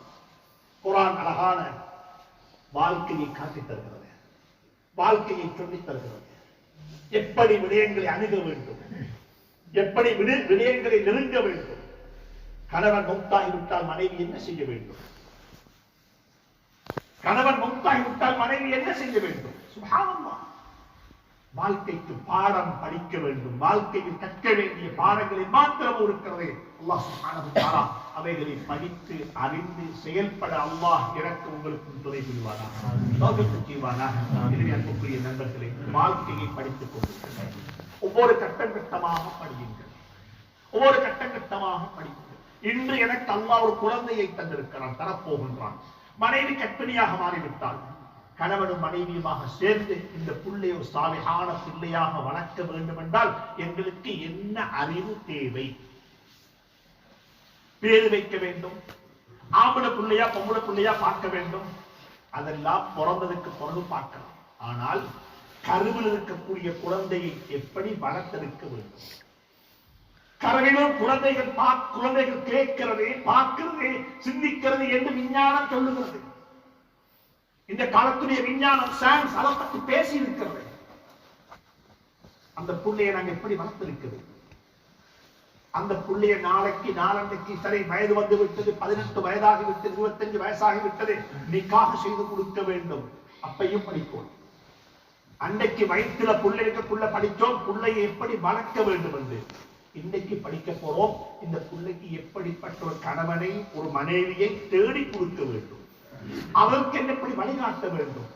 [SPEAKER 1] குர்ஆன் அழகான வாழ்க்கையை காட்டித் தருகிறது, வாழ்க்கையை சொல்லித் தருகிறது. எப்படி விடயங்களை அணுக வேண்டும், எப்படி விடயங்களை நெருங்க வேண்டும். கணவன் மௌத்தாகிவிட்டால் மனைவி என்ன செய்ய வேண்டும், கணவன் மௌத்தாகிவிட்டால் மனைவி என்ன செய்ய வேண்டும். சுப்ஹானல்லாஹ். வாழ்க்கைக்கு பாடம் படிக்க வேண்டும், வாழ்க்கையில் கற்க வேண்டிய பாடங்களை மாத்திரம் இருக்கிறது. அல்லாஹ் சுப்ஹானஹு வ தஆலா அவைகளை படித்து அறிந்து செயல்பட அல்லாஹ் எனக்கு உங்களுக்கும் துணை புரிவானாக, தௌஃபீக் செய்வானாக. எனவே அன்புக்குரிய நண்பர்களே, வாழ்க்கையை படித்துக் கொண்டிருக்கிறேன். ஒவ்வொரு கட்டமாக படியுங்கள், ஒவ்வொரு கட்டமாக படியுங்கள். இன்று எனக்கு அல்லாஹ் ஒரு குழந்தையை தந்திருக்கிறான், தரப்போகின்றான். மனைவி கர்ப்பிணியாக மாறிவிட்டால் கணவனும் மனைவியுமாக சேர்ந்து இந்த பிள்ளை ஒரு சாலிஹான பிள்ளையாக வளர்க்க வேண்டும் என்றால் எங்களுக்கு என்ன அறிவு தேவை? பேரு வைக்க வேண்டும், ஆம்பளை பிள்ளையா பொம்பளை பிள்ளையா பார்க்க வேண்டும், அதெல்லாம் பிறந்ததுக்கு பிறகு பார்க்கலாம். ஆனால் கருவில் இருக்கக்கூடிய குழந்தையை எப்படி வளர்த்தெடுக்க வேண்டும்? கருவிலும் குழந்தைகள் கேட்கிறது, பார்க்கிறது, சிந்திக்கிறது என்று விஞ்ஞானம் சொல்லுகிறது. இந்த காலத்துடைய விஞ்ஞானம் சயின்ஸ் அதை பற்றி பேசி இருக்கிறது. அந்த புள்ளையை நாங்கள் எப்படி வளர்த்திருக்கிறது? அந்த புள்ளைய நாளைக்கு நாளன்னைக்கு சரி வயது வந்து விட்டது, 18 வயதாகிவிட்டது, 25 வயசாகிவிட்டது, நிக்காஹ் செய்து கொடுக்க வேண்டும். அப்பையும் படிப்போம். அன்னைக்கு வயிற்றுல புள்ளைக்குள்ள படித்தோம், புள்ளையை எப்படி வளர்க்க வேண்டும் என்று. இன்னைக்கு படிக்க போறோம், இந்த புள்ளைக்கு எப்படிப்பட்ட ஒரு கணவனை ஒரு மனைவியை தேடி கொடுக்க வேண்டும், அதற்கு எப்படி வழிகாட்ட வேண்டும்,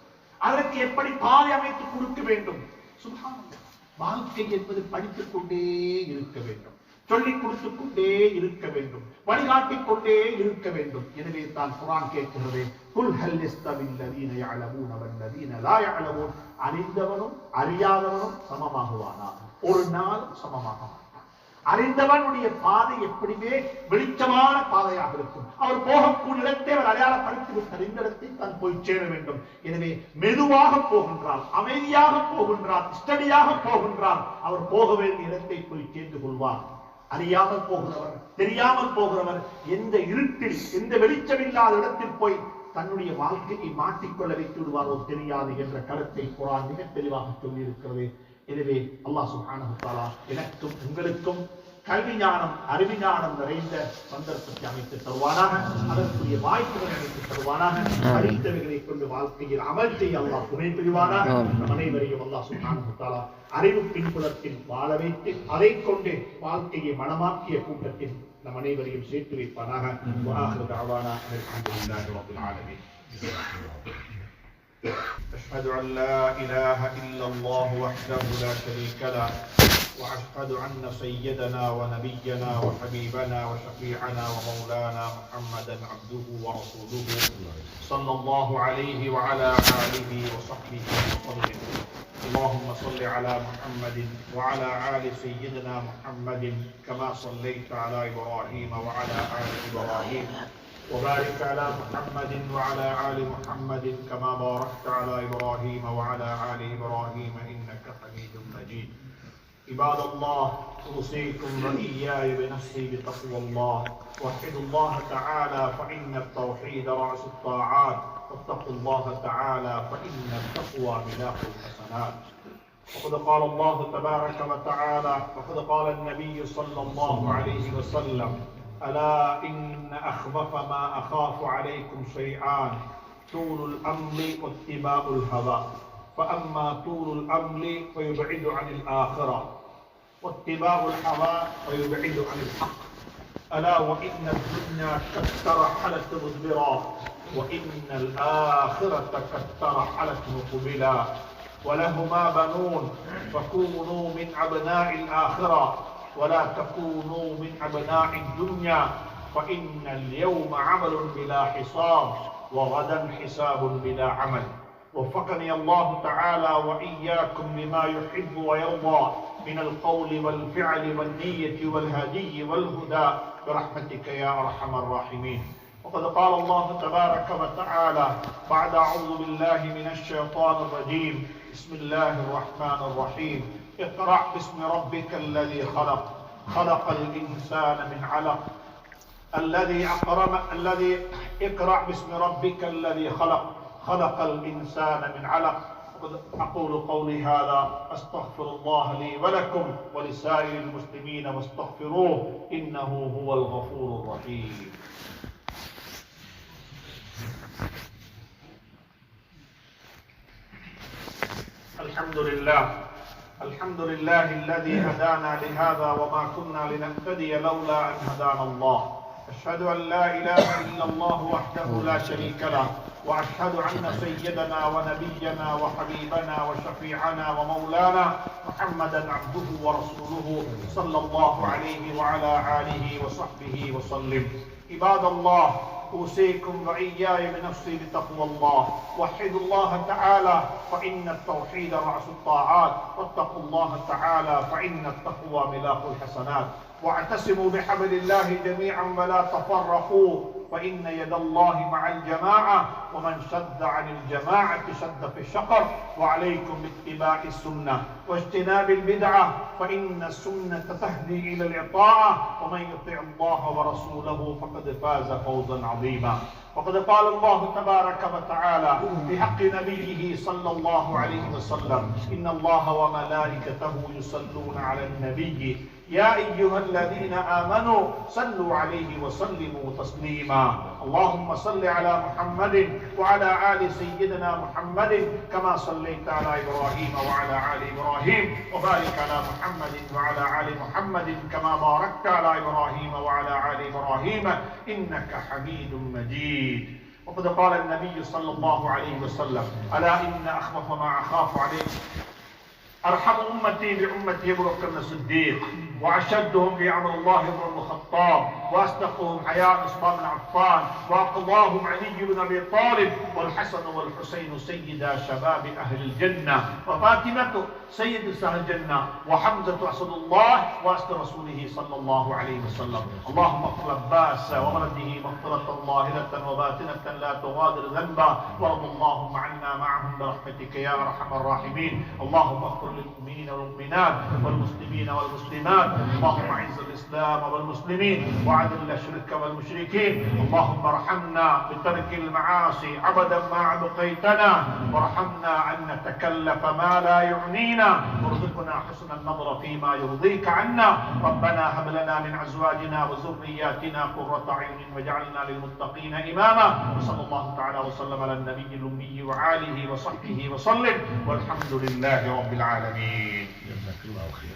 [SPEAKER 1] அதற்கு எப்படி பாதை அமைத்து கொடுக்க வேண்டும். சுப்ஹானல்லாஹ். வாழ்க்கை என்பது படித்துக் கொண்டே இருக்க வேண்டும், சொல்லிக் கொடுத்துக் கொண்டே இருக்க வேண்டும், வழிகாட்டிக் கொண்டே இருக்க வேண்டும். எனவே தான் குர்ஆன் கேட்கிறது, குல் ஹல் யஸ்தவில் லதீன யஅலமூன வல்லதீன லா யஅலமூன். அறிந்தவனும் அறியாதவனும் சமமாகுவானா? ஒரு நாள் சமமாக மாட்டான். அறிந்தவனுடைய பாதை எப்படிமே வெளிச்சமான பாதையாக இருக்கும். அவர் போகக்கூடிய இடத்தை அவர் அடையாளப்படுத்தி விட்டார், இந்த இடத்தை தான் போய் சேர வேண்டும். எனவே மெதுவாக போகின்றார், அமைதியாக போகின்றார், ஸ்டடியாக போகின்றார். அவர் போக வேண்டிய இடத்தை போய் சேர்ந்து கொள்வார். அறியாமல் போகிறவர், தெரியாமல் போகிறவர் எந்த இருட்டில், எந்த வெளிச்சமில்லாத இடத்தில் போய் தன்னுடைய வாழ்க்கையை மாற்றிக்கொள்ள வைத்து விடுவாரோ தெரியாது என்ற கருத்தை குர்ஆன் மிக தெளிவாக சொல்லியிருக்கிறது. எனவே அல்லாஹ் சுப்ஹானஹு வ தஆலா எனக்கும் உங்களுக்கும் கல்வி ஞானம், அறிவிஞானம் நிறைந்த சந்தர்ப்பத்தை அமைத்து தருவானாக, அதற்குரிய வாய்ப்புகளை அமைத்து தருவானாக. படித்தவைகளை கொண்டு வாழ்க்கையில் அமல் செய்ய அல்லாஹ் துணை புரிவானாக. நம் அனைவரையும் அல்லாஹ் சுப்ஹானஹு வ தஆலா அறிவு பின்புலத்தில் வாழ வைத்து அதை கொண்டு வாழ்க்கையை மனமாக்கிய கூட்டத்தில் நம் அனைவரையும் சேர்த்து வைப்பானாக. வஆகிரு தஅவானா அல்ஹம்துலில்லாஹி ரப்பில் ஆலமீன். أشهد أن لا إله إلا الله وحده لا شريك له وأشهد أن سيدنا ونبينا وحبيبنا وشفيعنا ومولانا محمدا عبده ورسوله صلى الله عليه وعلى آله وصحبه وسلم. اللهم صل على محمد وعلى آل سيدنا محمد كما صليت على إبراهيم وعلى آل إبراهيم وبارك على محمد وعلى آل محمد كما باركت على إبراهيم وعلى آل إبراهيم إنك حميد مجيد. عباد الله، أوصيكم وإياي بنفسي بتقوى الله. وحدوا الله تعالى فإن التوحيد رأس الطاعات، واتقوا الله تعالى فإن التقوى ملاك الحسنات. وقد قال الله تبارك وتعالى، وقد قال النبي صلى الله عليه وسلم: ألا إن أخوف ما أخاف عليكم شيئان، طول الأمر واتباع الهوى. فأما طول الأمر فيبعد عن الآخرة، واتباع الهوى فيبعد عن الحق. ألا وإن الدنيا قد ترحلت مدبرا، وإن الآخرة قد ترحلت مقبلا. ولهما بنون، فكونوا من أبناء الآخرة ولا تكونوا من أبناء الدنيا. فإن اليوم عمل بلا حساب، وغدا حساب بلا عمل. وفقني الله تعالى وإياكم لما يحب ويرضى من القول والفعل والنية والهدي والهدى برحمتك يا أرحم الراحمين. وقد قال الله تبارك وتعالى بعد أعوذ بالله من الشيطان الرجيم: بسم الله الرحمن الرحيم. اقرأ باسم ربك الذي خلق، خلق الإنسان من علق. اقرأ باسم ربك الذي خلق، خلق الإنسان من علق. أقول قولي هذا، أستغفر الله لي ولكم ولسائر المسلمين واستغفروه إنه هو الغفور الرحيم. الحمد لله الحمد لله الذي هدانا لهذا وما كنا لنهتدي لولا أن هدانا الله. أشهد أن لا إله إلا الله وحده لا شريك له، وأشهد أن سيدنا ونبينا وحبيبنا وشفيعنا ومولانا محمدا عبده ورسوله صلى الله عليه وعلى آله وصحبه وسلم. عباد الله، أوصيكم وإياي بنفسي بتقوى الله. وحدوا الله تعالى فإن التوحيد رأس الطاعات، واتقوا الله تعالى فإن التقوى ملاك الحسنات. واعتصموا بحبل الله جميعا ولا تفرقوا، فإن يد الله مع الجماعة، ومن شد عن الجماعة شد في الشقر. وعليكم باتباع السنة واجتناب البدعة، فإن السنة تهدي إلى العطاء، ومن يطع الله ورسوله فقد فاز فوزا عظيما. وقد قال الله تبارك وتعالى في حق نبيه صلى الله عليه وسلم: إن الله وملائكته يصلون على النبي يا أيها الذين آمنوا صلوا عليه وسلموا تسليما. اللهم صل على محمد وعلى آل سيدنا محمد كما صليت على إبراهيم وعلى آل إبراهيم، وبارك على محمد وعلى آل محمد كما باركت على إبراهيم وعلى آل إبراهيم إنك حميد مجيد. وقد قال النبي صلى الله عليه وسلم: ألا إن أخوف ما أخاف عليكم أرحم أمتي بأمتي أبو بكر الصديق، وأشدهم في أمر الله عمر بن الخطاب، وأصدقهم حياء عثمان بن عفان، وأقضاهم علي بن أبي طالب، والحسن والحسين سيدا شباب أهل الجنة، وفاطمة سيد أهل الجنة، وحمزة أسد الله وأسد رسوله صلى الله عليه وسلم. اللهم اغفر عباس وولده مغفرة ظاهرة وباطنة لا تغادر ذنبا، وارض اللهم عنا معهم برحمتك يا أرحم الراحمين. اللهم اغفر للمؤمنين والمؤمنات والمسلمين والمسلمات. اللهم اعز الإسلام والمسلمين وأذل الشرك والمشركين. اللهم ارحمنا بترك المعاصي أبدا ما أبقيتنا، وارحمنا أن نتكلف ما لا يعنينا، وارزقنا حسن النظر فيما يرضيك عنا. ربنا هب لنا من أزواجنا وذرياتنا قرة أعين واجعلنا للمتقين إماما. وصلى الله تعالى وسلم على النبي الأمي وآله وصحبه وسلم، والحمد لله رب العالمين.
[SPEAKER 2] جزاك الله خير.